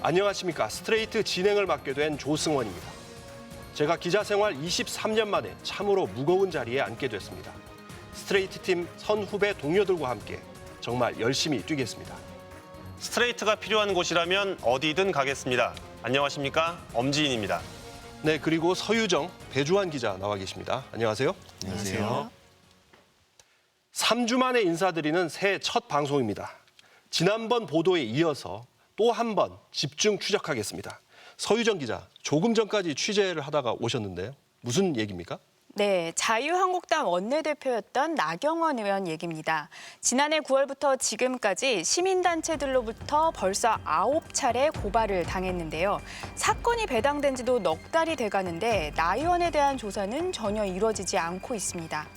안녕하십니까. 스트레이트 진행을 맡게 된 조승원입니다. 제가 기자 생활 23년 만에 참으로 무거운 자리에 앉게 됐습니다. 스트레이트 팀 선후배 동료들과 함께 정말 열심히 뛰겠습니다. 스트레이트가 필요한 곳이라면 어디든 가겠습니다. 안녕하십니까? 엄지인입니다. 네, 그리고 서유정, 배주환 기자 나와 계십니다. 안녕하세요. 안녕하세요. 3주 만에 인사드리는 새해 첫 방송입니다. 지난번 보도에 이어서 또 한 번 집중 추적하겠습니다. 서유정 기자, 조금 전까지 취재를 하다가 오셨는데요. 무슨 얘기입니까? 네, 자유한국당 원내대표였던 나경원 의원 얘기입니다. 지난해 9월부터 지금까지 시민단체들로부터 벌써 9차례 고발을 당했는데요. 사건이 배당된 지도 넉 달이 돼가는데 나 의원에 대한 조사는 전혀 이루어지지 않고 있습니다.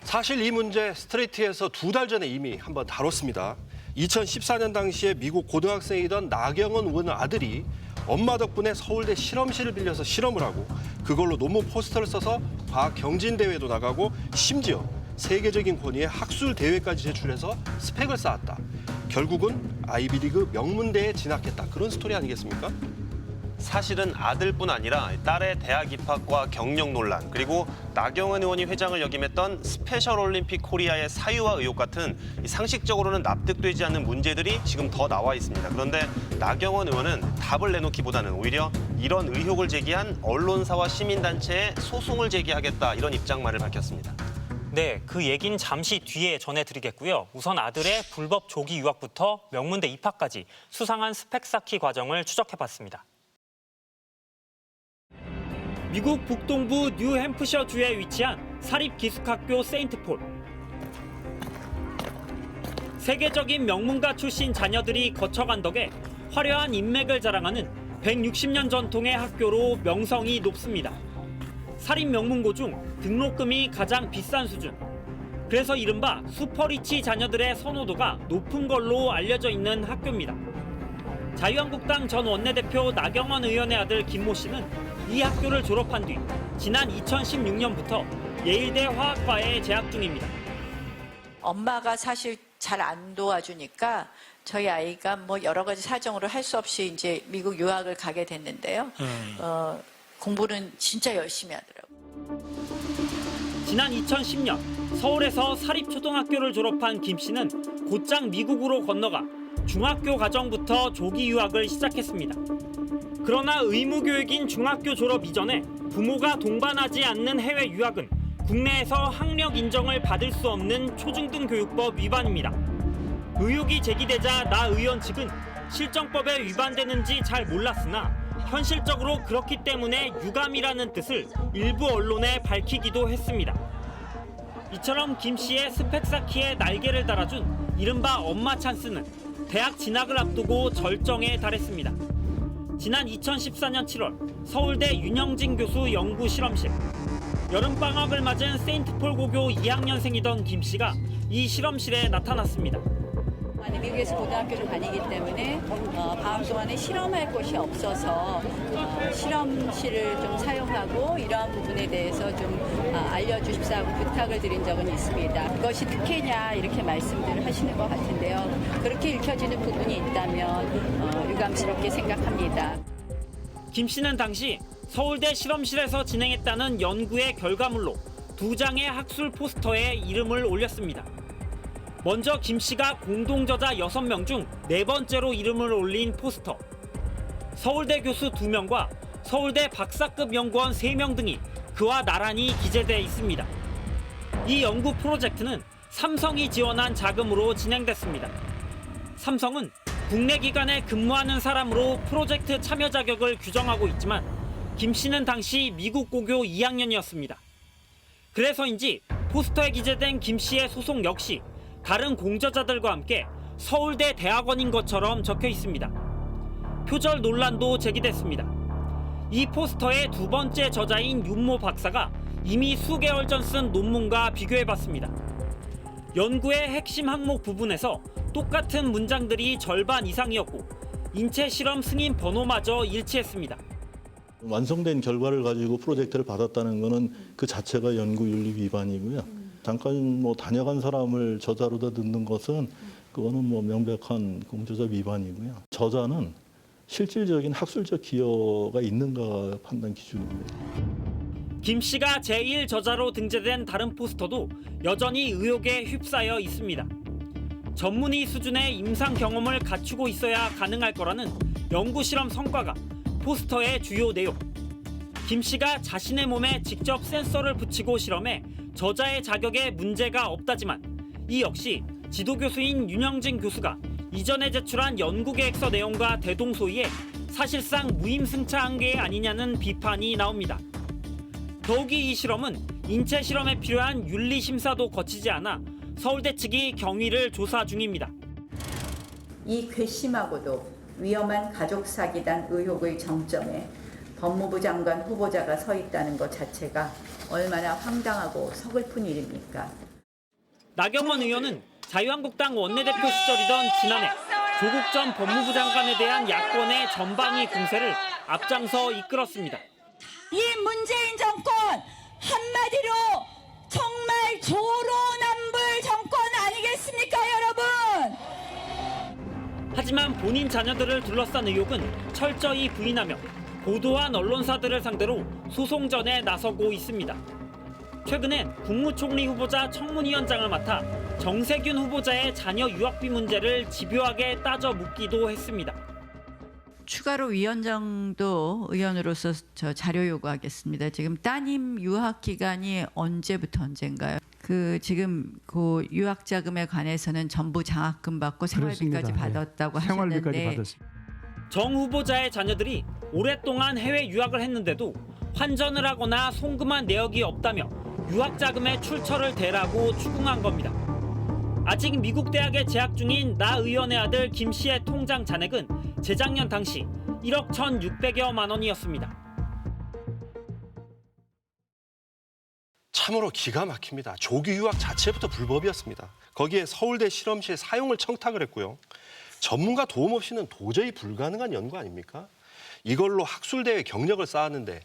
사실 이 문제 스트레이트에서 2달 전에 이미 한번 다뤘습니다. 2014년 당시에 미국 고등학생이던 나경원 의원 아들이 엄마 덕분에 서울대 실험실을 빌려서 실험을 하고 그걸로 논문 포스터를 써서 과학 경진대회도 나가고 심지어 세계적인 권위의 학술 대회까지 제출해서 스펙을 쌓았다. 결국은 아이비리그 명문대에 진학했다. 그런 스토리 아니겠습니까? 사실은 아들뿐 아니라 딸의 대학 입학과 경력 논란, 그리고 나경원 의원이 회장을 역임했던 스페셜올림픽 코리아의 사유화 의혹 같은 상식적으로는 납득되지 않는 문제들이 지금 더 나와 있습니다. 그런데 나경원 의원은 답을 내놓기보다는 오히려 이런 의혹을 제기한 언론사와 시민단체에 소송을 제기하겠다, 이런 입장만을 밝혔습니다. 네, 그 얘기는 잠시 뒤에 전해드리겠고요. 우선 아들의 불법 조기 유학부터 명문대 입학까지 수상한 스펙 쌓기 과정을 추적해봤습니다. 미국 북동부 뉴햄프셔주에 위치한 사립기숙학교 세인트폴. 세계적인 명문가 출신 자녀들이 거쳐간 덕에 화려한 인맥을 자랑하는 160년 전통의 학교로 명성이 높습니다. 사립 명문고 중 등록금이 가장 비싼 수준. 그래서 이른바 슈퍼리치 자녀들의 선호도가 높은 걸로 알려져 있는 학교입니다. 자유한국당 전 원내대표 나경원 의원의 아들 김모 씨는 이 학교를 졸업한 뒤 지난 2016년부터 예일대 화학과에 재학 중입니다. 엄마가 사실 잘 안 도와주니까 저희 아이가 뭐 여러 가지 사정으로 할 수 없이 이제 미국 유학을 가게 됐는데요. 공부는 진짜 열심히 하더라고요. 지난 2010년 서울에서 사립초등학교를 졸업한 김 씨는 곧장 미국으로 건너가 중학교 과정부터 조기 유학을 시작했습니다. 그러나 의무교육인 중학교 졸업 이전에 부모가 동반하지 않는 해외 유학은 국내에서 학력 인정을 받을 수 없는 초중등교육법 위반입니다. 의혹이 제기되자 나 의원 측은 실정법에 위반되는지 잘 몰랐으나 현실적으로 그렇기 때문에 유감이라는 뜻을 일부 언론에 밝히기도 했습니다. 이처럼 김 씨의 스펙 쌓기에 날개를 달아준 이른바 엄마 찬스는 대학 진학을 앞두고 절정에 달했습니다. 지난 2014년 7월 서울대 윤영진 교수 연구 실험실. 여름방학을 맞은 세인트폴 고교 2학년생이던 김 씨가 이 실험실에 나타났습니다. 미국에서 고등학교를 다니기 때문에 방학 동안에 실험할 곳이 없어서 실험실을 좀 사용하고 이러한 부분에 대해서 좀 알려주십사고 부탁을 드린 적은 있습니다. 그것이 특혜냐 이렇게 말씀들을 하시는 것 같은데요. 그렇게 읽혀지는 부분이 있다면 유감스럽게 생각합니다. 김 씨는 당시 서울대 실험실에서 진행했다는 연구의 결과물로 2장의 학술 포스터에 이름을 올렸습니다. 먼저 김 씨가 공동저자 6명 중 4번째로 이름을 올린 포스터. 서울대 교수 2명과 서울대 박사급 연구원 3명 등이 그와 나란히 기재돼 있습니다. 이 연구 프로젝트는 삼성이 지원한 자금으로 진행됐습니다. 삼성은 국내 기관에 근무하는 사람으로 프로젝트 참여 자격을 규정하고 있지만 김 씨는 당시 미국 고교 2학년이었습니다. 그래서인지 포스터에 기재된 김 씨의 소속 역시 다른 공저자들과 함께 서울대 대학원인 것처럼 적혀 있습니다. 표절 논란도 제기됐습니다. 이 포스터의 2번째 저자인 윤모 박사가 이미 수개월 전 쓴 논문과 비교해봤습니다. 연구의 핵심 항목 부분에서 똑같은 문장들이 절반 이상이었고 인체 실험 승인 번호마저 일치했습니다. 완성된 결과를 가지고 프로젝트를 받았다는 것은 그 자체가 연구윤리 위반이고요. 잠깐 다녀간 사람을 저자로다 넣는 것은 그거는 명백한 공저자 위반이고요. 저자는 실질적인 학술적 기여가 있는가 판단 기준입니다. 김 씨가 제1저자로 등재된 다른 포스터도 여전히 의혹에 휩싸여 있습니다. 전문의 수준의 임상 경험을 갖추고 있어야 가능할 거라는 연구 실험 성과가 포스터의 주요 내용. 김 씨가 자신의 몸에 직접 센서를 붙이고 실험해 저자의 자격에 문제가 없다지만 이 역시 지도교수인 윤영진 교수가 이전에 제출한 연구계획서 내용과 대동소이해 사실상 무임승차한 게 아니냐는 비판이 나옵니다. 더욱이 이 실험은 인체 실험에 필요한 윤리심사도 거치지 않아 서울대 측이 경위를 조사 중입니다. 이 괘씸하고도 위험한 가족 사기단 의혹의 정점에 법무부 장관 후보자가 서 있다는 것 자체가 얼마나 황당하고 서글픈 일입니까? 나경원 의원은 자유한국당 원내대표 시절이던 지난해 조국 전 법무부 장관에 대한 야권의 전방위 공세를 앞장서 이끌었습니다. 이 문재인 정권 한마디로 정말 조로남불 정권 아니겠습니까, 여러분? 하지만 본인 자녀들을 둘러싼 의혹은 철저히 부인하며 보도한 언론사들을 상대로 소송전에 나서고 있습니다. 최근엔 국무총리 후보자 청문위원장을 맡아 정세균 후보자의 자녀 유학비 문제를 집요하게 따져 묻기도 했습니다. 추가로 위원장도 의원으로서 저 자료 요구하겠습니다. 지금 따님 유학 기간이 언제부터 언젠가요? 지금 그 유학 자금에 관해서는 전부 장학금 받고 생활비까지 받았다고 하셨는데 정 후보자의 자녀들이 오랫동안 해외 유학을 했는데도 환전을 하거나 송금한 내역이 없다며 유학 자금의 출처를 대라고 추궁한 겁니다. 아직 미국 대학에 재학 중인 나 의원의 아들 김 씨의 통장 잔액은 재작년 당시 1억 1,600여만 원이었습니다. 참으로 기가 막힙니다. 조기 유학 자체부터 불법이었습니다. 거기에 서울대 실험실 사용을 청탁을 했고요. 전문가 도움 없이는 도저히 불가능한 연구 아닙니까? 이걸로 학술대의 경력을 쌓았는데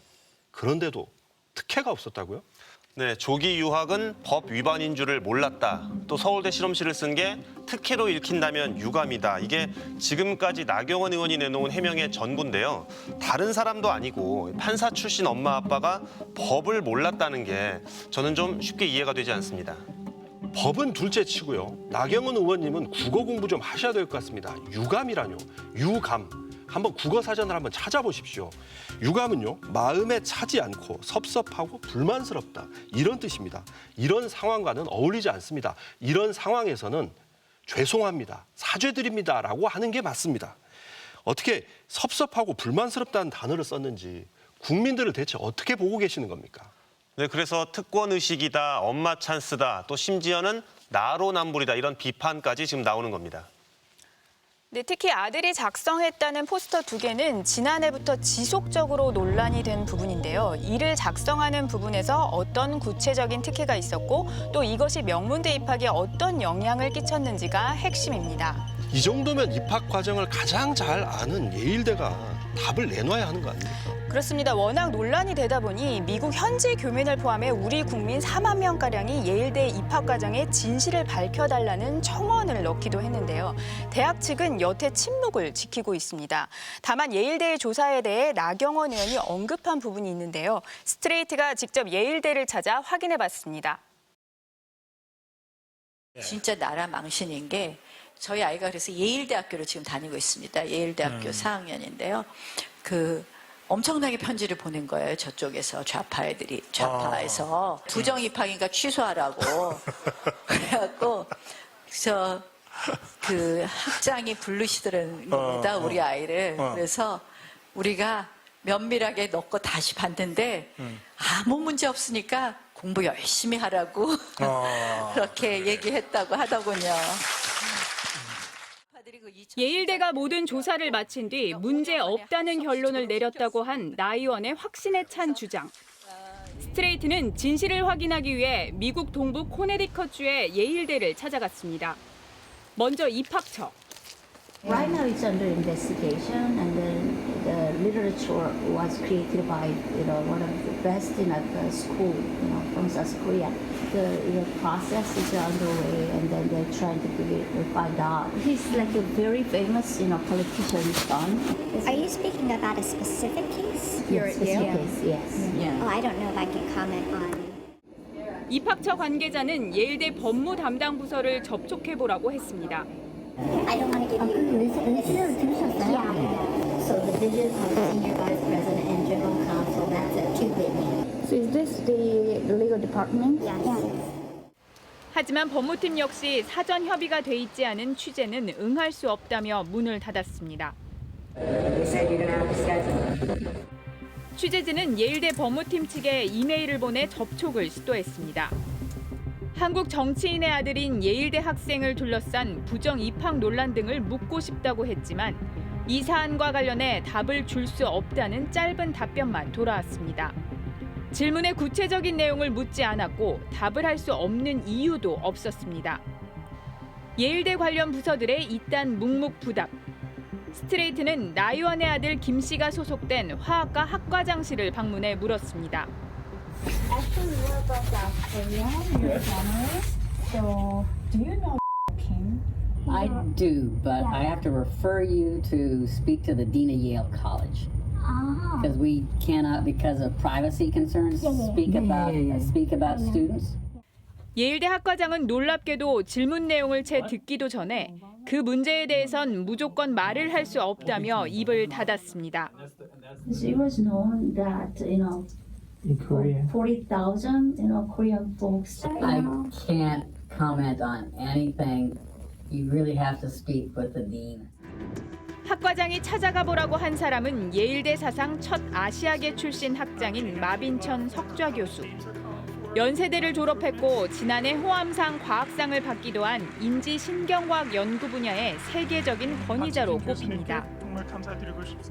그런데도 특혜가 없었다고요? 네, 조기 유학은 법 위반인 줄을 몰랐다. 또 서울대 실험실을 쓴 게 특혜로 읽힌다면 유감이다. 이게 지금까지 나경원 의원이 내놓은 해명의 전부인데요. 다른 사람도 아니고 판사 출신 엄마 아빠가 법을 몰랐다는 게 저는 좀 쉽게 이해가 되지 않습니다. 법은 둘째치고요. 나경원 의원님은 국어 공부 좀 하셔야 될 것 같습니다. 유감이라뇨. 유감. 한번 국어 사전을 한번 찾아보십시오. 유감은요, 마음에 차지 않고 섭섭하고 불만스럽다. 이런 뜻입니다. 이런 상황과는 어울리지 않습니다. 이런 상황에서는 죄송합니다. 사죄드립니다라고 하는 게 맞습니다. 어떻게 섭섭하고 불만스럽다는 단어를 썼는지 국민들을 대체 어떻게 보고 계시는 겁니까? 네, 그래서 특권 의식이다, 엄마 찬스다, 또 심지어는 나로 남불이다 이런 비판까지 지금 나오는 겁니다. 네, 특히 아들이 작성했다는 포스터 2개는 지난해부터 지속적으로 논란이 된 부분인데요. 이를 작성하는 부분에서 어떤 구체적인 특혜가 있었고 또 이것이 명문대 입학에 어떤 영향을 끼쳤는지가 핵심입니다. 이 정도면 입학 과정을 가장 잘 아는 예일대가 답을 내놔야 하는 거 아닙니까? 그렇습니다. 워낙 논란이 되다 보니 미국 현지 교민을 포함해 우리 국민 4만 명가량이 예일대 입학 과정의 진실을 밝혀달라는 청원을 넣기도 했는데요. 대학 측은 여태 침묵을 지키고 있습니다. 다만 예일대의 조사에 대해 나경원 의원이 언급한 부분이 있는데요. 스트레이트가 직접 예일대를 찾아 확인해봤습니다. 진짜 나라 망신인 게 저희 아이가 그래서 예일대학교를 지금 다니고 있습니다. 예일대학교 4학년인데요. 엄청나게 편지를 보낸 거예요. 저쪽에서 좌파 애들이 좌파에서 부정 입학인가 취소하라고 그래갖고 학장이 부르시더라는 겁니다. 우리 아이를. 그래서 우리가 면밀하게 넣고 다시 봤는데 아무 문제 없으니까 공부 열심히 하라고 그렇게 얘기했다고 하더군요. 예일대가 모든 조사를 마친 뒤 문제 없다는 결론을 내렸다고 한 나 의원의 확신에 찬 주장. 스트레이트는 진실을 확인하기 위해 미국 동부 코네티컷주의 예일대를 찾아갔습니다. 먼저 입학처. Right now it's under investigation and then the literature was created by one of the best in the school, from South Korea. The process is underway, and then they're trying to find out. He's like a very famous, politician's son. Are you speaking about a specific case? Yes, specific case, yes. Oh, I don't know if I can comment on. 입학처 관계자는 예일대 법무 담당 부서를 접촉해보라고 했습니다. I don't want to give you. 들으셨어요? So the vision of the senior vice president and general counsel, that's at 2 p.m. So is this the legal department? Yes. 하지만 법무팀 역시 사전 협의가 돼 있지 않은 취재는 응할 수 없다며 문을 닫았습니다. 취재진은 예일대 법무팀 측에 이메일을 보내 접촉을 시도했습니다. 한국 정치인의 아들인 예일대 학생을 둘러싼 부정 입학 논란 등을 묻고 싶다고 했지만 이 사안과 관련해 답을 줄 수 없다는 짧은 답변만 돌아왔습니다. 질문의 구체적인 내용을 묻지 않았고 답을 할 수 없는 이유도 없었습니다. 예일대 관련 부서들의 이딴 묵묵부답. 스트레이트는 나 의원의 아들 김 씨가 소속된 화학과 학과장실을 방문해 물었습니다. Actually, we're from South Korea. You're journalist. So, do you know Kim? I do, but I have to refer you to speak to the dean of Yale College. Because we cannot, because of privacy concerns, speak about students. 예일대 학과장은 놀랍게도 질문 내용을 채 듣기도 전에 그 문제에 대해선 무조건 말을 할 수 없다며 입을 닫았습니다. It was known that, In Korea. 40,000, Korean folks. I can't comment on anything. You really have to speak with the dean. 학과장이 찾아가 보라고 한 사람은 예일대 사상 첫 아시아계 출신 학장인 마빈천 석좌 교수. 연세대를 졸업했고 지난해 호암상 과학상을 받기도 한 인지신경과학 연구 분야의 세계적인 권위자로 꼽힙니다.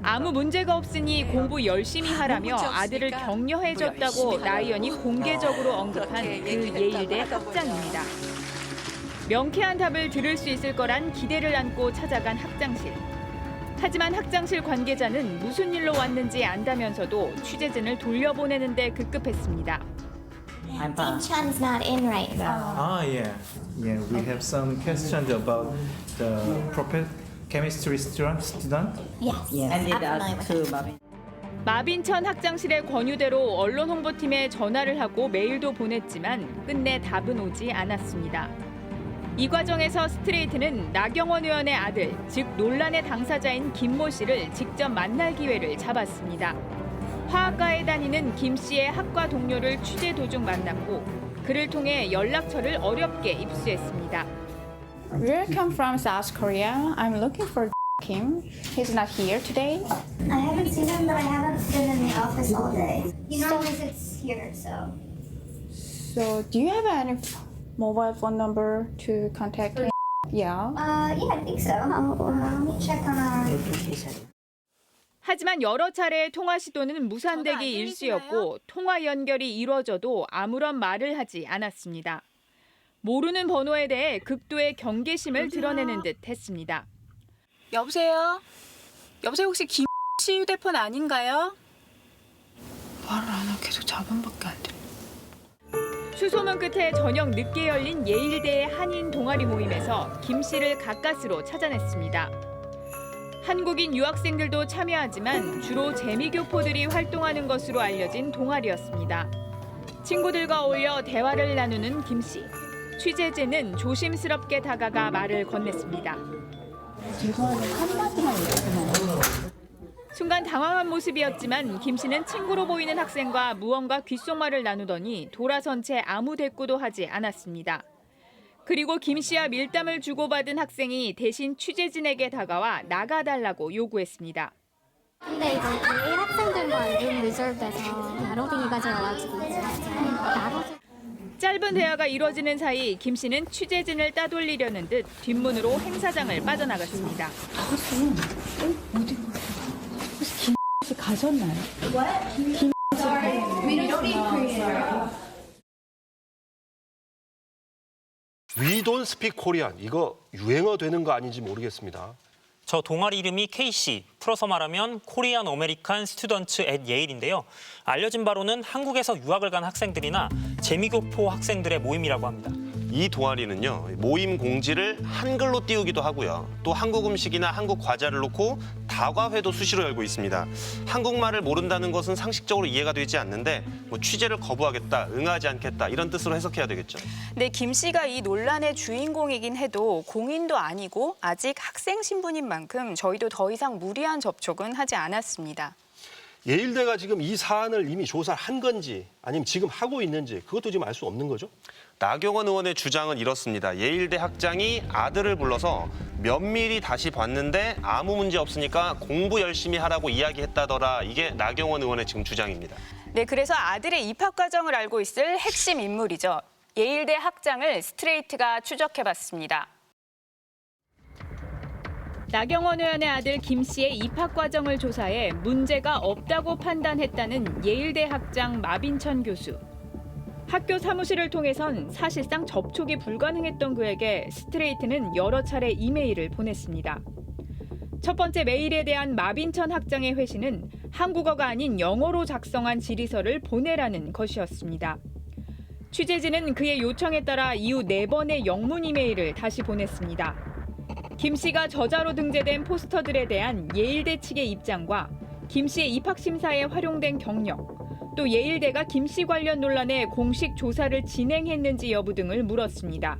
아무 문제가 없으니 공부 열심히 하라며 아들을 격려해줬다고 나 의원이 공개적으로 언급한 그 예일대 학장입니다. 명쾌한 답을 들을 수 있을 거란 기대를 안고 찾아간 학장실. 하지만 학장실 관계자는 무슨 일로 왔는지 안다면서도 취재진을 돌려보내는데 급급했습니다. Dean Chun's not in right now. Yeah. We have some questions about the chemistry student. Yes. And I'm familiar with it. 마빈천 학장실의 권유대로 언론 홍보팀에 전화를 하고 메일도 보냈지만 끝내 답은 오지 않았습니다. 이 과정에서 스트레이트는 나경원 의원의 아들, 즉 논란의 당사자인 김모 씨를 직접 만날 기회를 잡았습니다. 화학과에 다니는 김 씨의 학과 동료를 취재 도중 만났고 그를 통해 연락처를 어렵게 입수했습니다. We come from South Korea. I'm looking for Kim. He's not here today. I haven't seen him, but I haven't been in the office all day. He normally sits here, so. So, do you have any mobile phone number to contact him? Yeah. Yeah, I think so. Let me check on our. 하지만 여러 차례의 통화 시도는 무산되기 일쑤였고 통화 연결이 이루어져도 아무런 말을 하지 않았습니다. 모르는 번호에 대해 극도의 경계심을 드러내는 듯 했습니다. 여보세요? 여보세요, 혹시 김 씨 휴대폰 아닌가요? 말을 안 하고 계속 자본밖에 안 들려. 수소문 끝에 저녁 늦게 열린 예일대의 한인 동아리 모임에서 김 씨를 가까스로 찾아냈습니다. 한국인 유학생들도 참여하지만 주로 재미교포들이 활동하는 것으로 알려진 동아리였습니다. 친구들과 어울려 대화를 나누는 김 씨. 취재진은 조심스럽게 다가가 말을 건넸습니다. 죄송한데 한마디만 얘기해주면 순간 당황한 모습이었지만 김 씨는 친구로 보이는 학생과 무언가 귓속말을 나누더니 돌아선 채 아무 대꾸도 하지 않았습니다. 그리고 김 씨와 밀담을 주고받은 학생이 대신 취재진에게 다가와 나가달라고 요구했습니다. 근데 이제 이 학생들과 룸 리저브돼서 I don't think you guys are allowed to be outside. 짧은 대화가 이뤄지는 사이 김 씨는 취재진을 따돌리려는 듯 뒷문으로 행사장을 빠져나갔습니다. 어디 혹시 김 씨 가셨나요? 김 We don't speak Korean. 이거 유행어 되는 거 아닌지 모르겠습니다. 저 동아리 이름이 KC, 풀어서 말하면 코리안 어메리칸 스튜던츠 앳 예일인데요. 알려진 바로는 한국에서 유학을 간 학생들이나 재미교포 학생들의 모임이라고 합니다. 이 동아리는요, 모임 공지를 한글로 띄우기도 하고요. 또 한국 음식이나 한국 과자를 놓고 다과회도 수시로 열고 있습니다. 한국말을 모른다는 것은 상식적으로 이해가 되지 않는데 취재를 거부하겠다, 응하지 않겠다 이런 뜻으로 해석해야 되겠죠. 네, 김 씨가 이 논란의 주인공이긴 해도 공인도 아니고 아직 학생 신분인 만큼 저희도 더 이상 무리한 접촉은 하지 않았습니다. 예일대가 지금 이 사안을 이미 조사를 한 건지 아니면 지금 하고 있는지 그것도 지금 알 수 없는 거죠? 나경원 의원의 주장은 이렇습니다. 예일대 학장이 아들을 불러서 면밀히 다시 봤는데 아무 문제 없으니까 공부 열심히 하라고 이야기했다더라. 이게 나경원 의원의 지금 주장입니다. 네, 그래서 아들의 입학 과정을 알고 있을 핵심 인물이죠. 예일대 학장을 스트레이트가 추적해봤습니다. 나경원 의원의 아들 김 씨의 입학 과정을 조사해 문제가 없다고 판단했다는 예일대 학장 마빈천 교수. 학교 사무실을 통해선 사실상 접촉이 불가능했던 그에게 스트레이트는 여러 차례 이메일을 보냈습니다. 첫 번째 메일에 대한 마빈천 학장의 회신은 한국어가 아닌 영어로 작성한 질의서를 보내라는 것이었습니다. 취재진은 그의 요청에 따라 이후 4번의 영문 이메일을 다시 보냈습니다. 김 씨가 저자로 등재된 포스터들에 대한 예일대 측의 입장과 김 씨의 입학 심사에 활용된 경력, 또 예일대가 김 씨 관련 논란에 공식 조사를 진행했는지 여부 등을 물었습니다.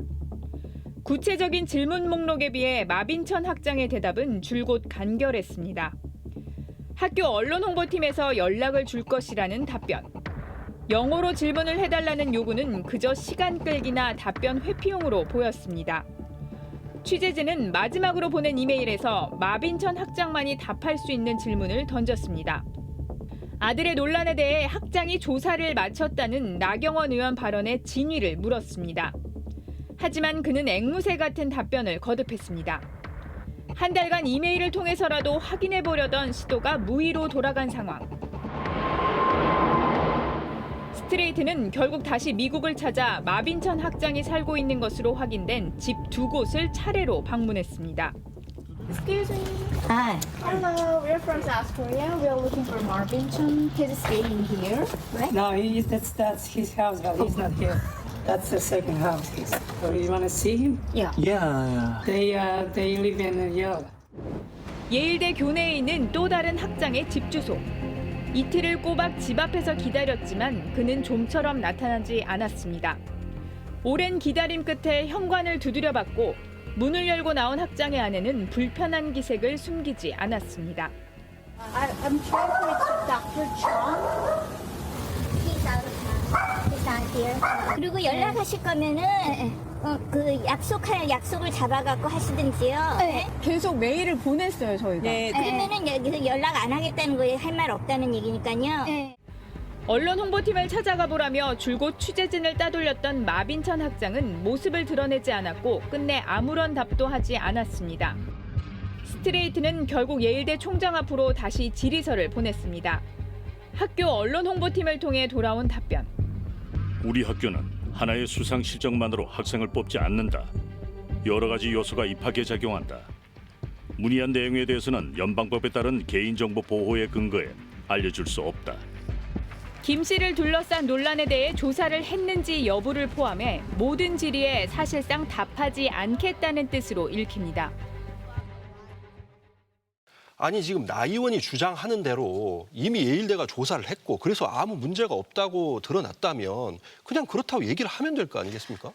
구체적인 질문 목록에 비해 마빈천 학장의 대답은 줄곧 간결했습니다. 학교 언론 홍보팀에서 연락을 줄 것이라는 답변. 영어로 질문을 해달라는 요구는 그저 시간 끌기나 답변 회피용으로 보였습니다. 취재진은 마지막으로 보낸 이메일에서 마빈천 학장만이 답할 수 있는 질문을 던졌습니다. 아들의 논란에 대해 학장이 조사를 마쳤다는 나경원 의원 발언의 진위를 물었습니다. 하지만 그는 앵무새 같은 답변을 거듭했습니다. 한 달간 이메일을 통해서라도 확인해보려던 시도가 무의로 돌아간 상황. 스트레이트는 결국 다시 미국을 찾아 마빈천 학장이 살고 있는 것으로 확인된 집 2곳을 차례로 방문했습니다. Excuse me. Hi. Hello, we're from South Korea. We're looking for Marvin Chun. He's staying here, right? No, that's his house, but he's not here. That's the second house. So you want to see him? Yeah. Yeah. They live in Yale. 예일대 교내에 있는 또 다른 학장의 집 주소. 이틀을 꼬박 집 앞에서 기다렸지만 그는 좀처럼 나타나지 않았습니다. 오랜 기다림 끝에 현관을 두드려봤고 문을 열고 나온 학장의 아내는 불편한 기색을 숨기지 않았습니다. I'm trying to reach Dr. Chong. He's out of town. He's not here. 그리고 연락하실 거면은 그 약속을 잡아갖고 하시든지요. 네. 계속 메일을 보냈어요, 저희가. 네. 그러면은 여기서 연락 안 하겠다는 거에 할 말 없다는 얘기니까요. 네. 언론 홍보팀을 찾아가 보라며 줄곧 취재진을 따돌렸던 마빈천 학장은 모습을 드러내지 않았고 끝내 아무런 답도 하지 않았습니다. 스트레이트는 결국 예일대 총장 앞으로 다시 질의서를 보냈습니다. 학교 언론 홍보팀을 통해 돌아온 답변. 우리 학교는 하나의 수상 실적만으로 학생을 뽑지 않는다. 여러 가지 요소가 입학에 작용한다. 문의한 내용에 대해서는 연방법에 따른 개인정보 보호의 근거에 알려줄 수 없다. 김 씨를 둘러싼 논란에 대해 조사를 했는지 여부를 포함해 모든 질의에 사실상 답하지 않겠다는 뜻으로 읽힙니다. 아니 지금 나 의원이 주장하는 대로 이미 예일대가 조사를 했고 그래서 아무 문제가 없다고 드러났다면 그냥 그렇다고 얘기를 하면 될 거 아니겠습니까?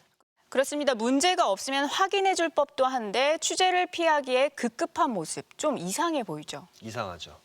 그렇습니다. 문제가 없으면 확인해 줄 법도 한데 취재를 피하기에 급급한 모습 좀 이상해 보이죠. 이상하죠.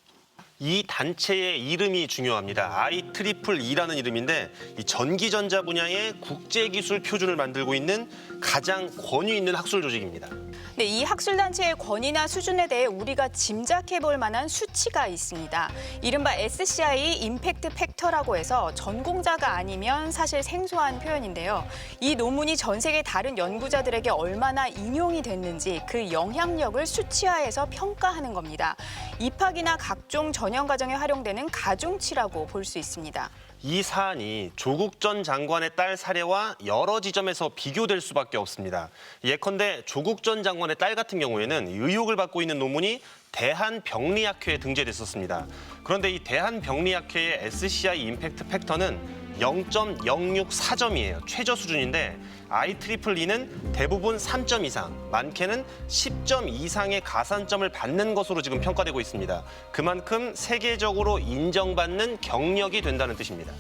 이 단체의 이름이 중요합니다. IEEE라는 이름인데 이 전기전자 분야의 국제기술 표준을 만들고 있는 가장 권위 있는 학술 조직입니다. 네, 이 학술단체의 권위나 수준에 대해 우리가 짐작해 볼 만한 수치가 있습니다. 이른바 SCI 임팩트 팩터라고 해서 전공자가 아니면 사실 생소한 표현인데요. 이 논문이 전 세계 다른 연구자들에게 얼마나 인용이 됐는지 그 영향력을 수치화해서 평가하는 겁니다. 입학이나 각종 전형 과정에 활용되는 가중치라고 볼 수 있습니다. 이 사안이 조국 전 장관의 딸 사례와 여러 지점에서 비교될 수밖에 없습니다. 예컨대 조국 전 장관의 딸 같은 경우에는 의혹을 받고 있는 논문이 대한병리학회에 등재됐었습니다. 그런데 이 대한병리학회의 SCI 임팩트 팩터는 0.064점이에요. 최저 수준인데 IEEE는 대부분 3점 이상, 많게는 10점 이상의 가산점을 받는 것으로 지금 평가되고 있습니다. 그만큼 세계적으로 인정받는 경력이 된다는 뜻입니다.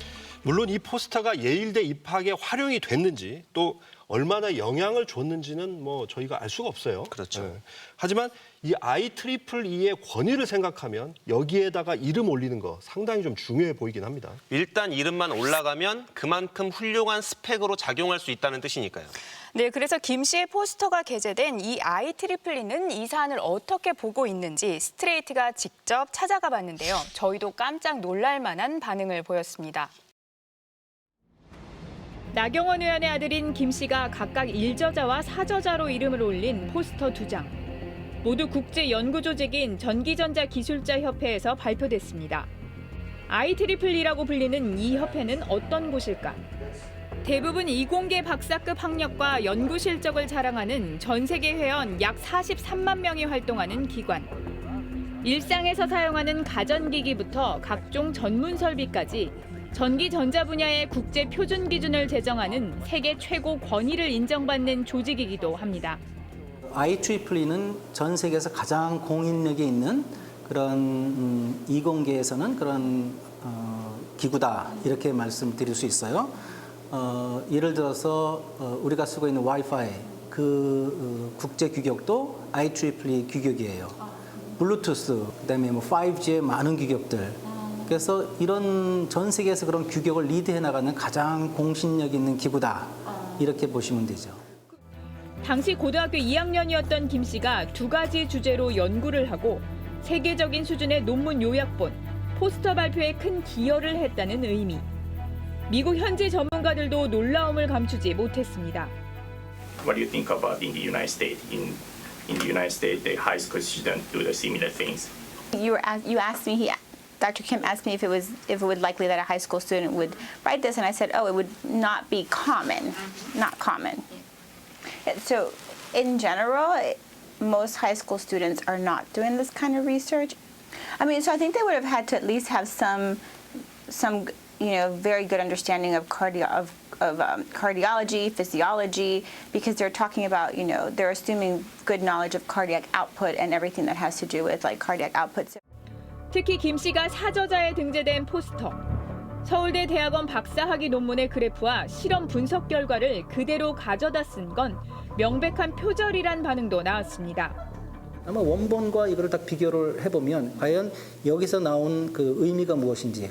물론 이 포스터가 예일대 입학에 활용이 됐는지 또 얼마나 영향을 줬는지는 뭐 저희가 알 수가 없어요. 그렇죠. 하지만 이 IEEE의 권위를 생각하면 여기에다가 이름 올리는 거 상당히 좀 중요해 보이긴 합니다. 일단 이름만 올라가면 그만큼 훌륭한 스펙으로 작용할 수 있다는 뜻이니까요. 네, 그래서 김 씨의 포스터가 게재된 이 IEEE는 이 사안을 어떻게 보고 있는지 스트레이트가 직접 찾아가 봤는데요. 저희도 깜짝 놀랄 만한 반응을 보였습니다. 나경원 의원의 아들인 김 씨가 각각 1저자와 4저자로 이름을 올린 포스터 2장. 모두 국제연구조직인 전기전자기술자협회에서 발표됐습니다. IEEE라고 불리는 이 협회는 어떤 곳일까? 대부분 이공계 박사급 학력과 연구 실적을 자랑하는 전 세계 회원 약 43만 명이 활동하는 기관. 일상에서 사용하는 가전기기부터 각종 전문 설비까지 전기 전자 분야의 국제 표준 기준을 제정하는 세계 최고 권위를 인정받는 조직이기도 합니다. IEEE는 전 세계에서 가장 공인력이 있는 그런 이공계에서는 그런 기구다 이렇게 말씀드릴 수 있어요. 예를 들어서 우리가 쓰고 있는 와이파이 그 국제 규격도 IEEE 규격이에요. 블루투스 그다음에 뭐 5G의 많은 규격들. 그래서 이런 전 세계에서 그런 규격을 리드해 나가는 가장 공신력 있는 기구다 이렇게 보시면 되죠. 당시 고등학교 2학년이었던 김 씨가 2가지 주제로 연구를 하고 세계적인 수준의 논문 요약본, 포스터 발표에 큰 기여를 했다는 의미. 미국 현지 전문가들도 놀라움을 감추지 못했습니다. What do you think about in the United States? In the United States, the high school students do the similar things. You asked me. Dr. Kim asked me if it would likely that a high school student would write this, and I said, oh, it would not be common, not common. So, in general, most high school students are not doing this kind of research. I mean, so I think they would have had to at least have some very good understanding of cardiology, physiology, because they're talking about, they're assuming good knowledge of cardiac output and everything that has to do with like cardiac output. 특히 김 씨가 4저자에 등재된 포스터. 서울대 대학원 박사학위 논문의 그래프와 실험 분석 결과를 그대로 가져다 쓴 건 명백한 표절이란 반응도 나왔습니다. 아마 원본과 이거를 딱 비교를 해보면 과연 여기서 나온 그 의미가 무엇인지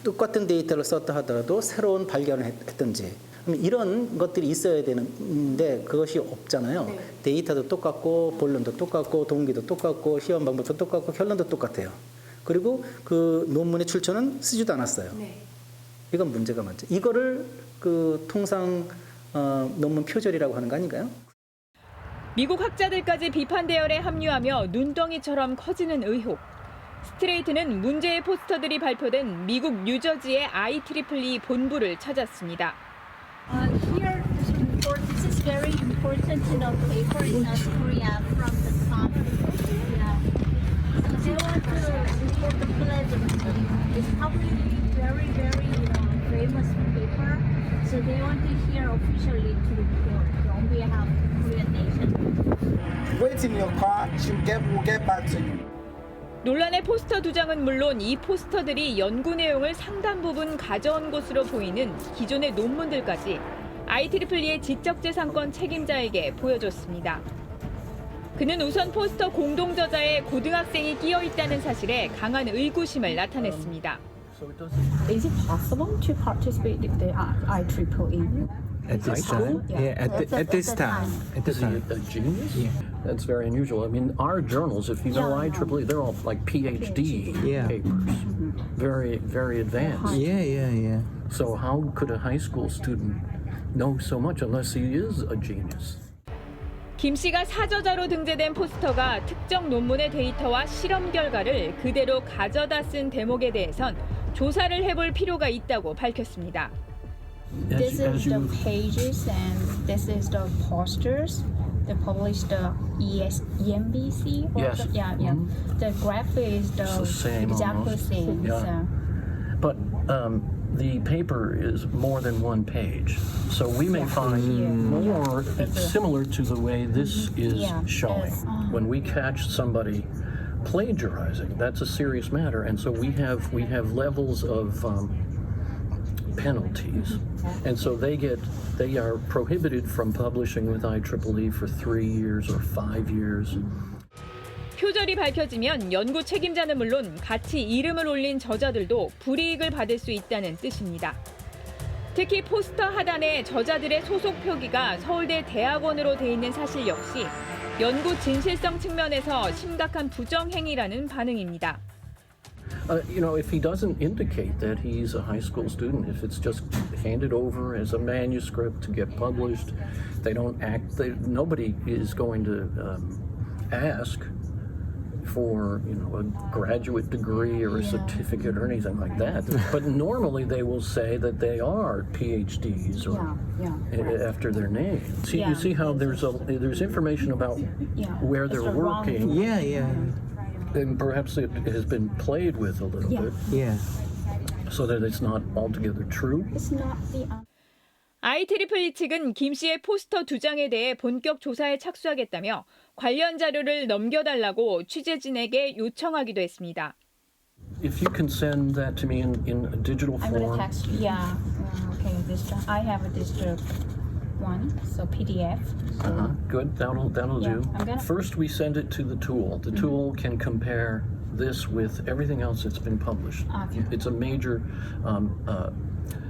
똑같은 데이터를 썼다 하더라도 새로운 발견을 했던지 이런 것들이 있어야 되는데 그것이 없잖아요. 네. 데이터도 똑같고 본론도 똑같고 동기도 똑같고 시험 방법도 똑같고 결론도 똑같아요. 그리고 그 논문의 출처는 쓰지도 않았어요. 네. 이건 문제가 많죠. 이거를 그 통상 논문 표절이라고 하는 거 아닌가요? 미국 학자들까지 비판 대열에 합류하며 눈덩이처럼 커지는 의혹. 스트레이트는 문제의 포스터들이 발표된 미국 뉴저지의 IEEE 본부를 찾았습니다. Here, this is very important, paper in South Korea from the top. Yeah. So they want to report the pledge. It's probably very, very famous paper. So they want to hear officially to report on behalf of the Korean nation. Wait in your car. We'll get back to you. 논란의 포스터 2장은 물론 이 포스터들이 연구 내용을 상당 부분 가져온 것으로 보이는 기존의 논문들까지 IEEE의 지적재산권 책임자에게 보여줬습니다. 그는 우선 포스터 공동저자에 고등학생이 끼어 있다는 사실에 강한 의구심을 나타냈습니다. Is it possible to participate in the IEEE? At this time? Yeah, at this time. At this time. A genius? Yeah. That's very unusual. I mean, our journals, if you know IEEE, they're all like PhD papers. Very, very advanced. Yeah. So how could a high school student know so much unless he is a genius? 김 씨가 사저자로 등재된 포스터가 특정 논문의 데이터와 실험 결과를 그대로 가져다 쓴 대목에 대해선 조사를 해볼 필요가 있다고 밝혔습니다. This is the pages and this is the posters. They published the EMBC. Or Yes. Yeah. The graph is the same exactly almost. same. Yeah. So. But the paper is more than one page, so we may find more. It's similar to the way this is showing. When we catch somebody plagiarizing, that's a serious matter, and so we have levels of penalties, and so they are prohibited from publishing with IEEE for 3 years or 5 years. 표절이 밝혀지면 연구 책임자는 물론 같이 이름을 올린 저자들도 불이익을 받을 수 있다는 뜻입니다. 특히 포스터 하단에 저자들의 소속 표기가 서울대 대학원으로 돼 있는 사실 역시 연구 진실성 측면에서 심각한 부정 행위라는 반응입니다. If he doesn't indicate that he's a high school student, if it's just handed over as a manuscript to get published, they don't act. Nobody is going to ask for a graduate degree or a certificate or anything like that. But normally they will say that they are PhDs or after their name. See, you see how there's information about where they're working. And perhaps it has been played with a little bit. So that it's not altogether true. IEEE 측은 김 씨의 포스터 2장에 대해 본격 조사에 착수하겠다며 관련 자료를 넘겨달라고 취재진에게 요청하기도 했습니다. If you can send that to me in a digital I'm gonna form. text. Yeah. Okay. I have a digital one, so PDF. Good, that'll do. First, we send it to the tool. The tool can compare this with everything else that's been published. It's a major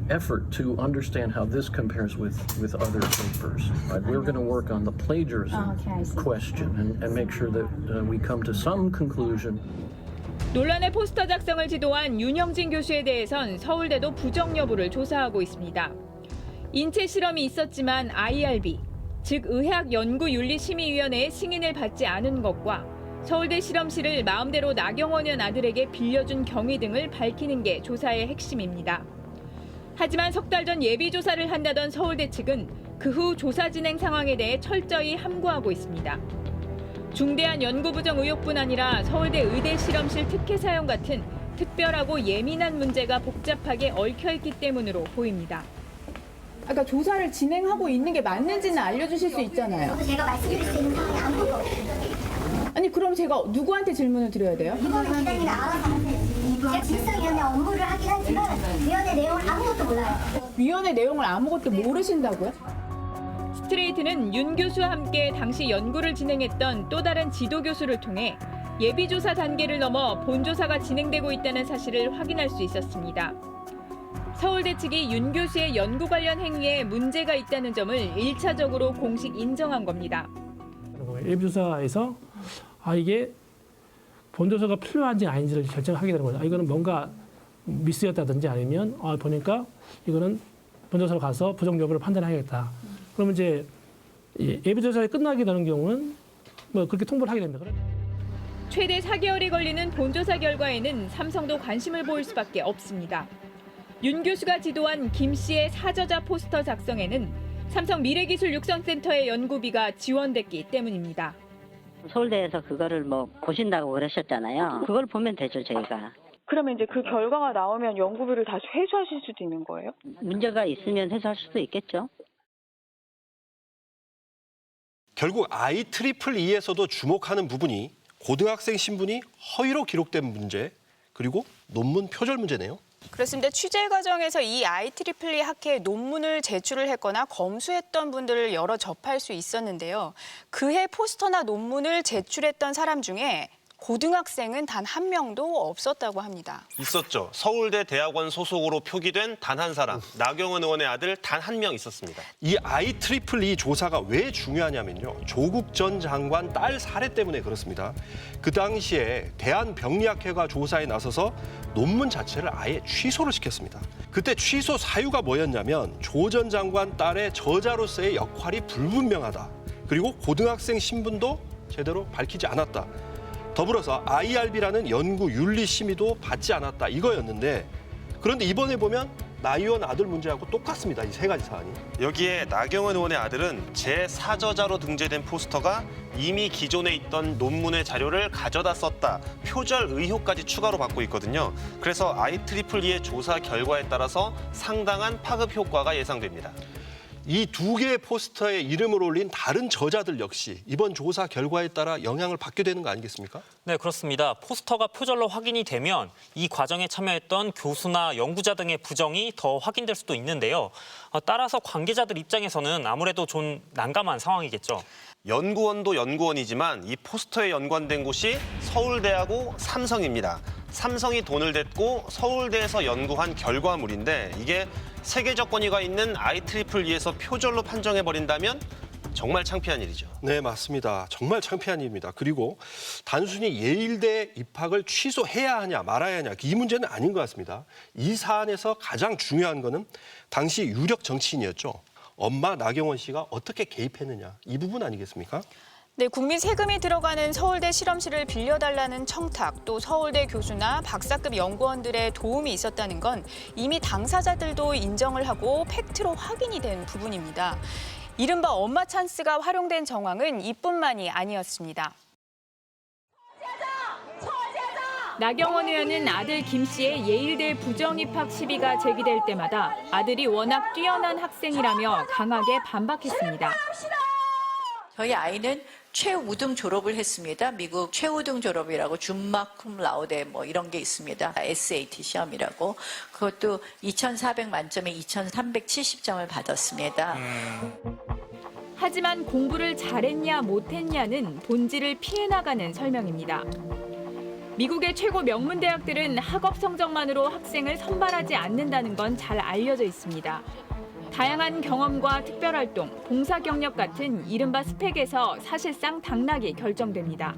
effort to understand how this compares with other papers. Right? We're going to work on the plagiarism question and make sure that we come to some conclusion. 논란의 포스터 작성을 지도한 윤영진 교수에 대해선 서울대도 부정 여부를 조사하고 있습니다. 인체 실험이 있었지만 IRB, 즉 의학연구윤리심의위원회의 승인을 받지 않은 것과 서울대 실험실을 마음대로 나경원 의원 아들에게 빌려준 경위 등을 밝히는 게 조사의 핵심입니다. 하지만 석 달 전 예비조사를 한다던 서울대 측은 그 후 조사 진행 상황에 대해 철저히 함구하고 있습니다. 중대한 연구 부정 의혹뿐 아니라 서울대 의대 실험실 특혜 사용 같은 특별하고 예민한 문제가 복잡하게 얽혀있기 때문으로 보입니다. 아까 조사를 진행하고 있는 게 맞는지는 알려주실 수 있잖아요. 제가 말씀드릴 수 있는 상황이 아무것도 없습니다. 아니 그럼 제가 누구한테 질문을 드려야 돼요? 이거는 기자님이 알아서 하세요. 제가 질서위원회 업무를 하긴 하지만 위원회 내용을 아무것도 몰라요. 위원회 내용을 아무것도 모르신다고요? 스트레이트는 윤 교수와 함께 당시 연구를 진행했던 또 다른 지도 교수를 통해 예비조사 단계를 넘어 본조사가 진행되고 있다는 사실을 확인할 수 있었습니다. 서울대 측이 윤 교수의 연구 관련 행위에 문제가 있다는 점을 1차적으로 공식 인정한 겁니다. 예비조사에서 이게 본조사가 필요한지 아닌지를 결정하게 되는 거죠. 이거는 뭔가 미스였다든지 아니면 보니까 이거는 본조사로 가서 부정 여부를 판단하겠다. 그러면 이제 예비조사가 끝나게 되는 경우는 뭐 그렇게 통보를 하게 됩니다. 최대 4개월이 걸리는 본조사 결과에는 삼성도 관심을 보일 수밖에 없습니다. 윤 교수가 지도한 김 씨의 사저자 포스터 작성에는 삼성 미래기술 육성센터의 연구비가 지원됐기 때문입니다. 서울대에서 그거를 보신다고 그러셨잖아요. 그걸 보면 되죠, 저희가. 그러면 이제 그 결과가 나오면 연구비를 다시 회수하실 수도 있는 거예요? 문제가 있으면 회수할 수도 있겠죠. 결국 IEEE에서도 주목하는 부분이 고등학생 신분이 허위로 기록된 문제, 그리고 논문 표절 문제네요. 그렇습니다. 취재 과정에서 이 IEEE 학회에 논문을 제출을 했거나 검수했던 분들을 여러 접할 수 있었는데요. 그해 포스터나 논문을 제출했던 사람 중에 고등학생은 단 한 명도 없었다고 합니다. 있었죠. 서울대 대학원 소속으로 표기된 단 한 사람, 나경원 의원의 아들 단 한 명 있었습니다. 이 IEEE 조사가 왜 중요하냐면요. 조국 전 장관 딸 사례 때문에 그렇습니다. 그 당시에 대한병리학회가 조사에 나서서 논문 자체를 아예 취소를 시켰습니다. 그때 취소 사유가 뭐였냐면 조 전 장관 딸의 저자로서의 역할이 불분명하다. 그리고 고등학생 신분도 제대로 밝히지 않았다. 더불어서 IRB라는 연구 윤리 심의도 받지 않았다. 이거였는데 그런데 이번에 보면 나 의원 아들 문제하고 똑같습니다. 이 세 가지 사안이. 여기에 나경원 의원의 아들은 제4저자로 등재된 포스터가 이미 기존에 있던 논문의 자료를 가져다 썼다. 표절 의혹까지 추가로 받고 있거든요. 그래서 IEEE의 조사 결과에 따라서 상당한 파급 효과가 예상됩니다. 이 두 개의 포스터에 이름을 올린 다른 저자들 역시 이번 조사 결과에 따라 영향을 받게 되는 거 아니겠습니까? 네, 그렇습니다. 포스터가 표절로 확인이 되면 이 과정에 참여했던 교수나 연구자 등의 부정이 더 확인될 수도 있는데요. 따라서 관계자들 입장에서는 아무래도 좀 난감한 상황이겠죠. 연구원도 연구원이지만 이 포스터에 연관된 곳이 서울대하고 삼성입니다. 삼성이 돈을 댔고 서울대에서 연구한 결과물인데 이게 세계적 권위가 있는 IEEE에서 표절로 판정해버린다면 정말 창피한 일이죠. 네, 맞습니다. 정말 창피한 일입니다. 그리고 단순히 예일대 입학을 취소해야 하냐 말아야 하냐 이 문제는 아닌 것 같습니다. 이 사안에서 가장 중요한 거는 당시 유력 정치인이었죠. 엄마 나경원 씨가 어떻게 개입했느냐 이 부분 아니겠습니까? 네, 국민 세금이 들어가는 서울대 실험실을 빌려달라는 청탁, 또 서울대 교수나 박사급 연구원들의 도움이 있었다는 건 이미 당사자들도 인정을 하고 팩트로 확인이 된 부분입니다. 이른바 엄마 찬스가 활용된 정황은 이뿐만이 아니었습니다. 나경원 의원은 아들 김 씨의 예일대 부정입학 시비가 제기될 때마다 아들이 워낙 뛰어난 학생이라며 강하게 반박했습니다. 저희 아이는 최우등 졸업을 했습니다. 미국 최우등 졸업이라고 줌마 쿰 라우데 뭐 이런 게 있습니다. SAT 시험이라고. 그것도 2,400 만점에 2,370점을 받았습니다. 하지만 공부를 잘했냐 못했냐는 본질을 피해 나가는 설명입니다. 미국의 최고 명문 대학들은 학업 성적만으로 학생을 선발하지 않는다는 건 잘 알려져 있습니다. 다양한 경험과 특별활동, 봉사 경력 같은 이른바 스펙에서 사실상 당락이 결정됩니다.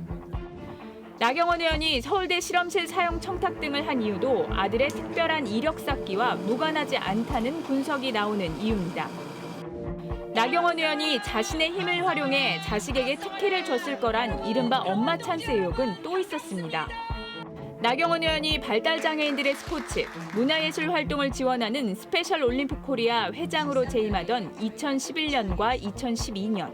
나경원 의원이 서울대 실험실 사용 청탁 등을 한 이유도 아들의 특별한 이력 쌓기와 무관하지 않다는 분석이 나오는 이유입니다. 나경원 의원이 자신의 힘을 활용해 자식에게 특혜를 줬을 거란 이른바 엄마 찬스 의혹은 또 있었습니다. 나경원 의원이 발달장애인들의 스포츠, 문화예술 활동을 지원하는 스페셜 올림픽 코리아 회장으로 재임하던 2011년과 2012년.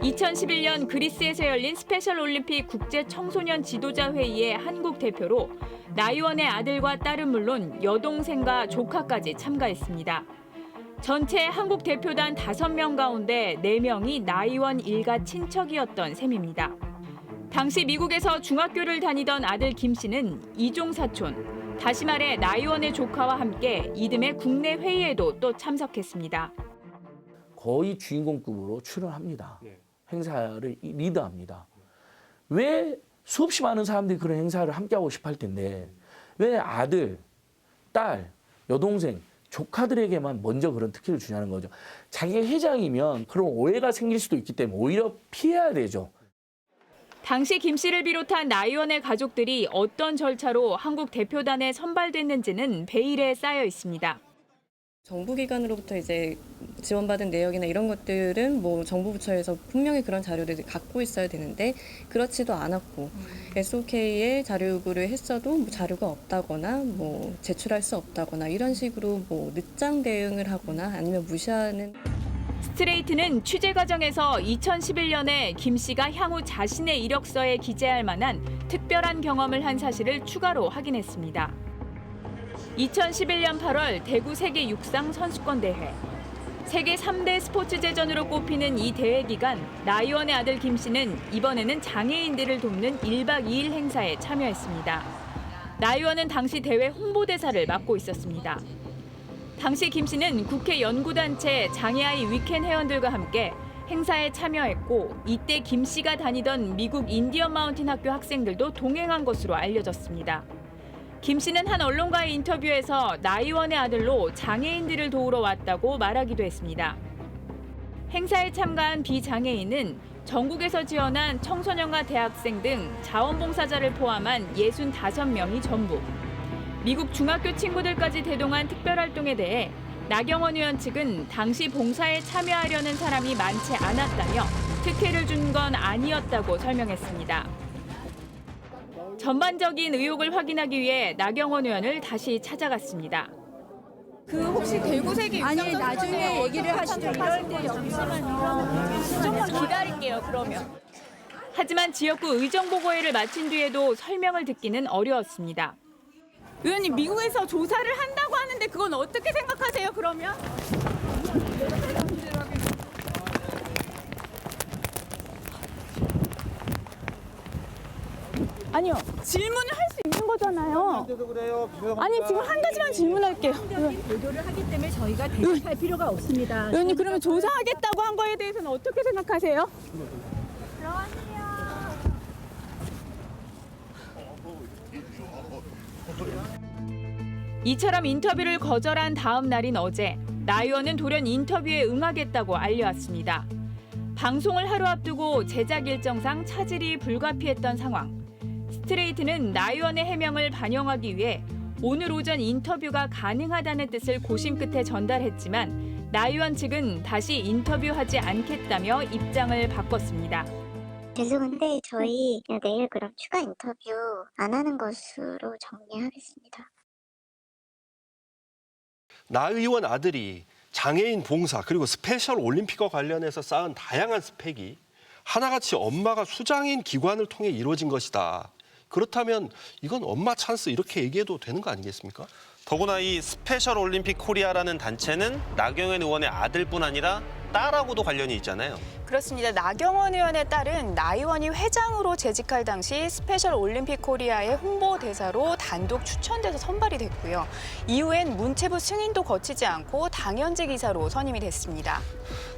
2011년 그리스에서 열린 스페셜 올림픽 국제 청소년 지도자 회의의 한국 대표로 나 의원의 아들과 딸은 물론 여동생과 조카까지 참가했습니다. 전체 한국 대표단 5명 가운데 4명이 나 의원 일가 친척이었던 셈입니다. 당시 미국에서 중학교를 다니던 아들 김 씨는 이종 사촌, 다시 말해 나 의원의 조카와 함께 이듬해 국내 회의에도 또 참석했습니다. 거의 주인공급으로 출연합니다. 행사를 리드합니다. 왜 수없이 많은 사람들이 그런 행사를 함께하고 싶어 할 텐데 왜 아들, 딸, 여동생, 조카들에게만 먼저 그런 특혜를 주냐는 거죠. 자기가 회장이면 그런 오해가 생길 수도 있기 때문에 오히려 피해야 되죠. 당시 김 씨를 비롯한 나 의원의 가족들이 어떤 절차로 한국 대표단에 선발됐는지는 베일에 쌓여 있습니다. 정부기관으로부터 이제 지원받은 내역이나 이런 것들은 뭐 정부 부처에서 분명히 그런 자료를 갖고 있어야 되는데 그렇지도 않았고 SOK에 자료 요구를 했어도 뭐 자료가 없다거나 뭐 제출할 수 없다거나 이런 식으로 뭐 늦장 대응을 하거나 아니면 무시하는. 스트레이트는 취재 과정에서 2011년에 김 씨가 향후 자신의 이력서에 기재할 만한 특별한 경험을 한 사실을 추가로 확인했습니다. 2011년 8월 대구 세계 육상 선수권 대회. 세계 3대 스포츠제전으로 꼽히는 이 대회 기간 나 의원의 아들 김 씨는 이번에는 장애인들을 돕는 1박 2일 행사에 참여했습니다. 나 의원은 당시 대회 홍보대사를 맡고 있었습니다. 당시 김 씨는 국회 연구단체 장애아이 위켄 회원들과 함께 행사에 참여했고 이때 김 씨가 다니던 미국 인디언 마운틴 학교 학생들도 동행한 것으로 알려졌습니다. 김 씨는 한 언론과의 인터뷰에서 나 의원의 아들로 장애인들을 도우러 왔다고 말하기도 했습니다. 행사에 참가한 비장애인은 전국에서 지원한 청소년과 대학생 등 자원봉사자를 포함한 65명이 전부. 미국 중학교 친구들까지 대동한 특별활동에 대해 나경원 의원 측은 당시 봉사에 참여하려는 사람이 많지 않았다며 특혜를 준 건 아니었다고 설명했습니다. 전반적인 의혹을 확인하기 위해 나경원 의원을 다시 찾아갔습니다. 그 혹시 대구세계 아니 나중에 얘기를 하시죠. 이럴 때 여기서만 좀만 기다릴게요. 그러면. 하지만 지역구 의정보고회를 마친 뒤에도 설명을 듣기는 어려웠습니다. 의원님 미국에서 조사를 한다고 하는데 그건 어떻게 생각하세요? 그러면? 아니요. 질문을 할 수 있는 거잖아요. 아니 지금 한 가지만 질문할게요. 보도를 하기 때문에 저희가 대답할 필요가 없습니다. 의원님 그러면 조사하겠다고 한 거에 대해서는 어떻게 생각하세요? 이처럼 인터뷰를 거절한 다음 날인 어제 나 의원은 돌연 인터뷰에 응하겠다고 알려왔습니다. 방송을 하루 앞두고 제작 일정상 차질이 불가피했던 상황. 스트레이트는 나 의원의 해명을 반영하기 위해 오늘 오전 인터뷰가 가능하다는 뜻을 고심 끝에 전달했지만 나 의원 측은 다시 인터뷰하지 않겠다며 입장을 바꿨습니다. 죄송한데 저희 내일 그럼 추가 인터뷰 안 하는 것으로 정리하겠습니다. 나 의원 아들이 장애인 봉사 그리고 스페셜 올림픽과 관련해서 쌓은 다양한 스펙이 하나같이 엄마가 수장인 기관을 통해 이루어진 것이다. 그렇다면 이건 엄마 찬스 이렇게 얘기해도 되는 거 아니겠습니까? 더구나 이 스페셜 올림픽 코리아라는 단체는 나경원 의원의 아들뿐 아니라 딸하고도 관련이 있잖아요. 그렇습니다. 나경원 의원의 딸은 나 의원이 회장으로 재직할 당시 스페셜 올림픽 코리아의 홍보대사로 단독 추천돼서 선발이 됐고요. 이후엔 문체부 승인도 거치지 않고 당연직 이사로 선임이 됐습니다.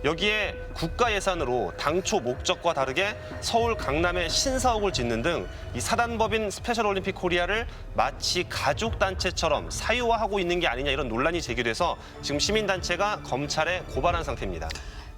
여기에 국가 예산으로 당초 목적과 다르게 서울 강남에 신사옥을 짓는 등 이 사단법인 스페셜 올림픽 코리아를 마치 가족 단체처럼 사유화하고 있는 게 아니냐 이런 논란이 제기돼서 지금 시민단체가 검찰에 고발한 상태입니다.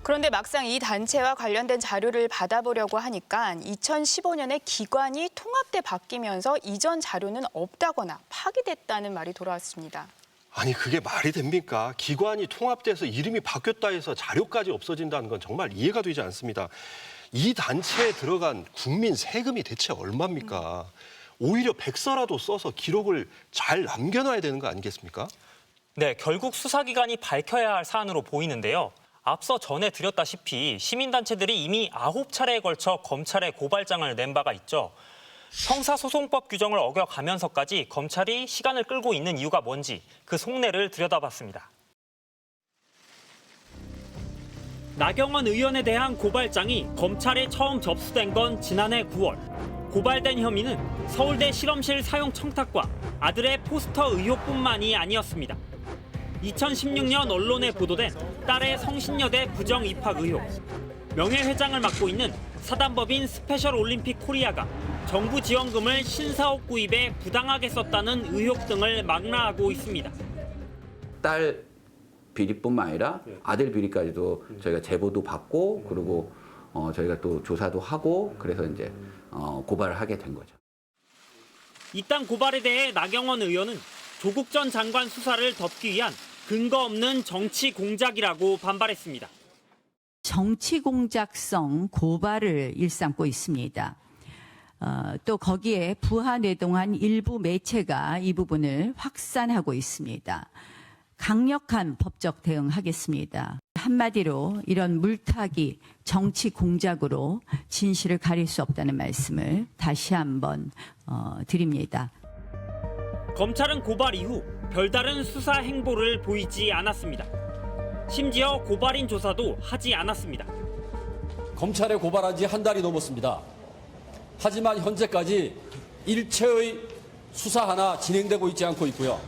그런데 막상 이 단체와 관련된 자료를 받아보려고 하니까 2015년에 기관이 통합돼 바뀌면서 이전 자료는 없다거나 파기됐다는 말이 돌아왔습니다. 아니 그게 말이 됩니까? 기관이 통합돼서 이름이 바뀌었다 해서 자료까지 없어진다는 건 정말 이해가 되지 않습니다. 이 단체에 들어간 국민 세금이 대체 얼마입니까? 오히려 백서라도 써서 기록을 잘 남겨놔야 되는 거 아니겠습니까? 네, 결국 수사기관이 밝혀야 할 사안으로 보이는데요. 앞서 전해드렸다시피 시민단체들이 이미 9차례에 걸쳐 검찰에 고발장을 낸 바가 있죠. 형사소송법 규정을 어겨가면서까지 검찰이 시간을 끌고 있는 이유가 뭔지 그 속내를 들여다봤습니다. 나경원 의원에 대한 고발장이 검찰에 처음 접수된 건 지난해 9월. 고발된 혐의는 서울대 실험실 사용 청탁과 아들의 포스터 의혹뿐만이 아니었습니다. 2016년 언론에 보도된 딸의 성신여대 부정 입학 의혹. 명예회장을 맡고 있는 사단법인 스페셜 올림픽 코리아가 정부 지원금을 신사옥 구입에 부당하게 썼다는 의혹 등을 망라하고 있습니다. 딸 비리뿐만 아니라 아들 비리까지도 저희가 제보도 받고 그리고 저희가 또 조사도 하고 그래서 이제 고발을 하게 된 거죠. 이딴 고발에 대해 나경원 의원은 조국 전 장관 수사를 덮기 위한 근거 없는 정치 공작이라고 반발했습니다. 정치 공작성 고발을 일삼고 있습니다. 또 거기에 부하뇌동한 일부 매체가 이 부분을 확산하고 있습니다. 강력한 법적 대응하겠습니다. 한마디로 이런 물타기 정치 공작으로 진실을 가릴 수 없다는 말씀을 다시 한번 드립니다. 검찰은 고발 이후 별다른 수사 행보를 보이지 않았습니다. 심지어 고발인 조사도 하지 않았습니다. 검찰에 고발한 지 한 달이 넘었습니다. 하지만 현재까지 일체의 수사 하나 진행되고 있지 않고 있고요.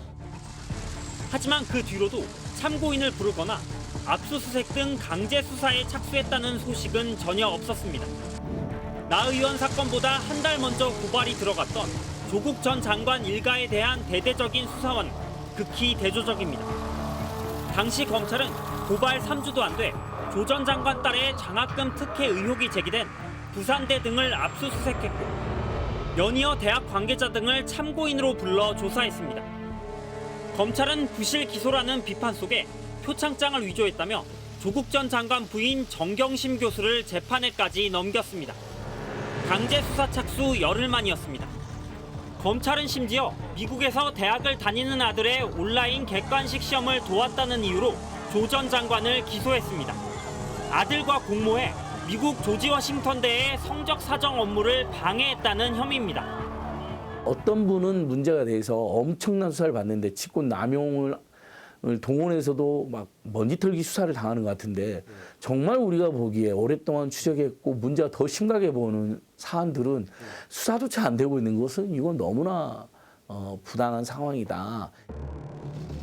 하지만 그 뒤로도 참고인을 부르거나 압수수색 등 강제 수사에 착수했다는 소식은 전혀 없었습니다. 나 의원 사건보다 한 달 먼저 고발이 들어갔던 조국 전 장관 일가에 대한 대대적인 수사와는 극히 대조적입니다. 당시 검찰은 고발 3주도 안 돼 조 전 장관 딸의 장학금 특혜 의혹이 제기된 부산대 등을 압수수색했고 연이어 대학 관계자 등을 참고인으로 불러 조사했습니다. 검찰은 부실 기소라는 비판 속에 표창장을 위조했다며 조국 전 장관 부인 정경심 교수를 재판에까지 넘겼습니다. 강제 수사 착수 열흘 만이었습니다. 검찰은 심지어 미국에서 대학을 다니는 아들의 온라인 객관식 시험을 도왔다는 이유로 조 전 장관을 기소했습니다. 아들과 공모해 미국 조지 워싱턴대의 성적 사정 업무를 방해했다는 혐의입니다. 어떤 분은 문제가 돼서 엄청난 수사를 받는데 직권 남용을 동원해서도 막 먼지털기 수사를 당하는 것 같은데 정말 우리가 보기에 오랫동안 추적했고 문제가 더 심각해 보이는 사안들은 수사조차 안 되고 있는 것은 이건 너무나 부당한 상황이다.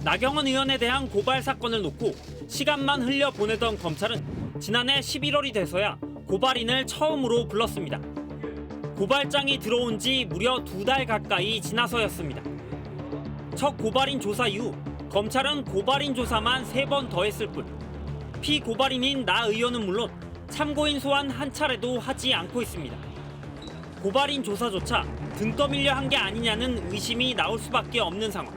나경원 의원에 대한 고발 사건을 놓고 시간만 흘려보내던 검찰은 지난해 11월이 돼서야 고발인을 처음으로 불렀습니다. 고발장이 들어온 지 무려 2달 가까이 지나서였습니다. 첫 고발인 조사 이후 검찰은 고발인 조사만 3번 더 했을 뿐 피고발인인 나 의원은 물론 참고인 소환 한 차례도 하지 않고 있습니다. 고발인 조사조차 등 떠밀려 한 게 아니냐는 의심이 나올 수밖에 없는 상황.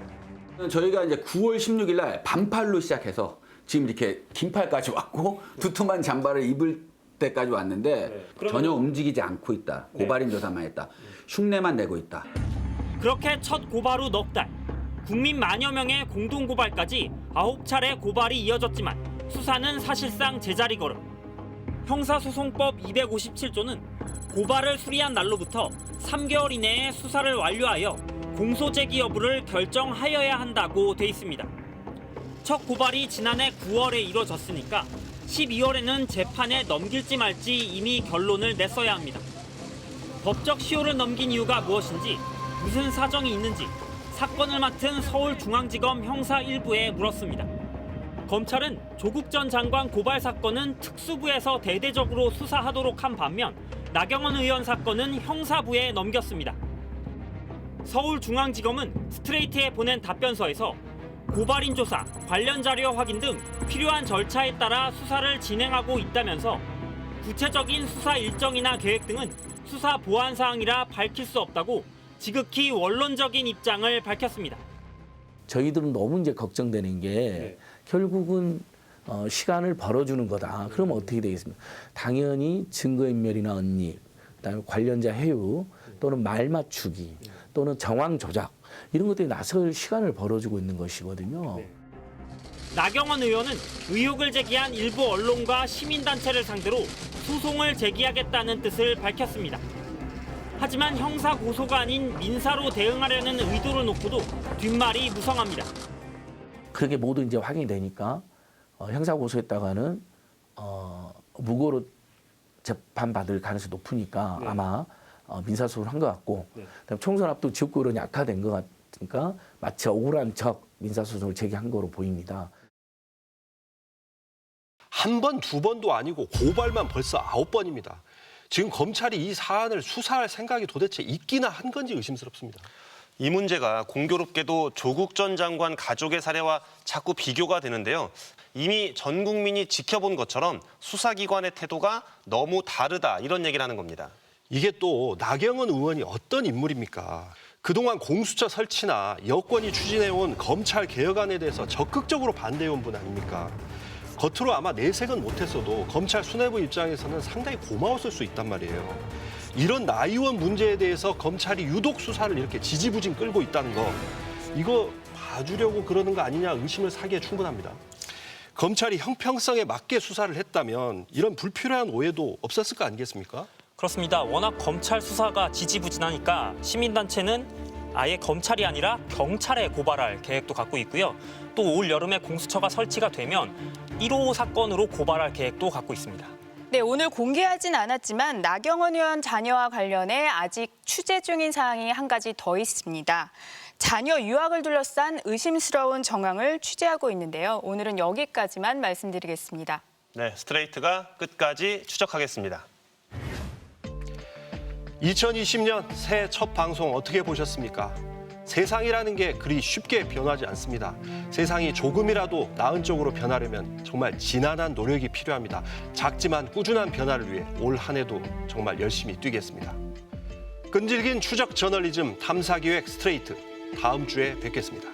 저희가 이제 9월 16일 날 반팔로 시작해서 지금 이렇게 긴팔까지 왔고 두툼한 잠바를 입을 때까지 왔는데 전혀 움직이지 않고 있다. 고발인 조사만 했다. 흉내만 내고 있다. 그렇게 첫 고발 후 넉 달, 국민 만여 명의 공동 고발까지 9차례 고발이 이어졌지만 수사는 사실상 제자리 걸음. 형사소송법 257조는 고발을 수리한 날로부터 3개월 이내에 수사를 완료하여 공소 제기 여부를 결정하여야 한다고 돼 있습니다. 첫 고발이 지난해 9월에 이뤄졌으니까 12월에는 재판에 넘길지 말지 이미 결론을 냈어야 합니다. 법적 시효를 넘긴 이유가 무엇인지, 무슨 사정이 있는지 사건을 맡은 서울중앙지검 형사 1부에 물었습니다. 검찰은 조국 전 장관 고발 사건은 특수부에서 대대적으로 수사하도록 한 반면 나경원 의원 사건은 형사부에 넘겼습니다. 서울중앙지검은 스트레이트에 보낸 답변서에서 고발인 조사, 관련 자료 확인 등 필요한 절차에 따라 수사를 진행하고 있다면서 구체적인 수사 일정이나 계획 등은 수사 보안 사항이라 밝힐 수 없다고 지극히 원론적인 입장을 밝혔습니다. 저희들은 너무 이제 걱정되는 게 결국은 시간을 벌어주는 거다. 그러면 어떻게 되겠습니까? 당연히 증거인멸이나 언니, 그다음에 관련자 해유 또는 말 맞추기 또는 정황 조작 이런 것들이 나설 시간을 벌어주고 있는 것이거든요. 나경원 의원은 의혹을 제기한 일부 언론과 시민단체를 상대로 소송을 제기하겠다는 뜻을 밝혔습니다. 하지만 형사 고소가 아닌 민사로 대응하려는 의도를 놓고도 뒷말이 무성합니다. 그렇게 모두 이제 확인이 되니까 형사 고소했다가는 무고로 재판받을 가능성이 높으니까 아마 민사소송을 한 것 같고 그다음에 총선 앞두고 지역구 여론이 악화된 것 같으니까 마치 억울한 척 민사소송을 제기한 거로 보입니다. 한 번, 두 번도 아니고 고발만 벌써 9번입니다. 지금 검찰이 이 사안을 수사할 생각이 도대체 있기나 한 건지 의심스럽습니다. 이 문제가 공교롭게도 조국 전 장관 가족의 사례와 자꾸 비교가 되는데요. 이미 전 국민이 지켜본 것처럼 수사기관의 태도가 너무 다르다 이런 얘기를 하는 겁니다. 이게 또 나경원 의원이 어떤 인물입니까? 그동안 공수처 설치나 여권이 추진해온 검찰 개혁안에 대해서 적극적으로 반대해온 분 아닙니까? 겉으로 아마 내색은 못했어도 검찰 수뇌부 입장에서는 상당히 고마웠을 수 있단 말이에요. 이런 나 의원 문제에 대해서 검찰이 유독 수사를 이렇게 지지부진 끌고 있다는 거, 이거 봐주려고 그러는 거 아니냐 의심을 사기에 충분합니다. 검찰이 형평성에 맞게 수사를 했다면 이런 불필요한 오해도 없었을 거 아니겠습니까? 그렇습니다. 워낙 검찰 수사가 지지부진하니까 시민단체는 아예 검찰이 아니라 경찰에 고발할 계획도 갖고 있고요. 또 올 여름에 공수처가 설치가 되면 1호 사건으로 고발할 계획도 갖고 있습니다. 네, 오늘 공개하진 않았지만 나경원 의원 자녀와 관련해 아직 추재 중인 사항이 한 가지 더 있습니다. 자녀 유학을 둘러싼 의심스러운 정황을 취재하고 있는데요. 오늘은 여기까지만 말씀드리겠습니다. 네, 스트레이트가 끝까지 추적하겠습니다. 2020년 새해 첫 방송 어떻게 보셨습니까? 세상이라는 게 그리 쉽게 변하지 않습니다. 세상이 조금이라도 나은 쪽으로 변하려면 정말 지난한 노력이 필요합니다. 작지만 꾸준한 변화를 위해 올 한 해도 정말 열심히 뛰겠습니다. 끈질긴 추적 저널리즘 탐사기획 스트레이트, 다음 주에 뵙겠습니다.